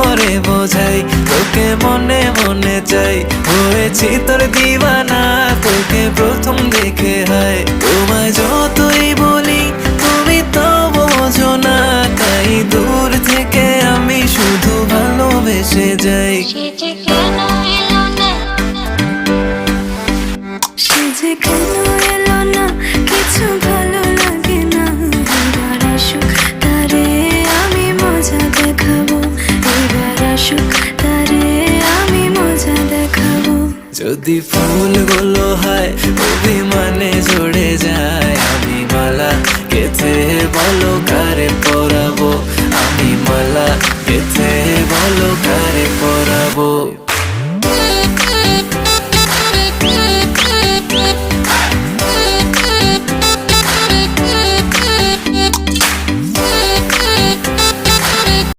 করে বোঝাই, তোকে মনে মনে চাই, হয়েছি তোর দিওয়ানা তোকে প্রথম দেখে। হায় তোমায় যতই বলি তুমি তো বোঝো না, তাই দূর থেকে আমি শুধু ভালোবেসে যাই। সে যে কেন এলো না, সে যে কেন এলো না, কিছু ভালো লাগে না। এবার আসুক তারে আমি মজা দেখাবো, এবার আসুক তারে আমি মজা দেখাবো। যদি ফুলগুলো হয় অভিমানে ঝরে যায়, আমি মালা গেথে বলো কারে পরাবো, আমি মালা গেথে বলো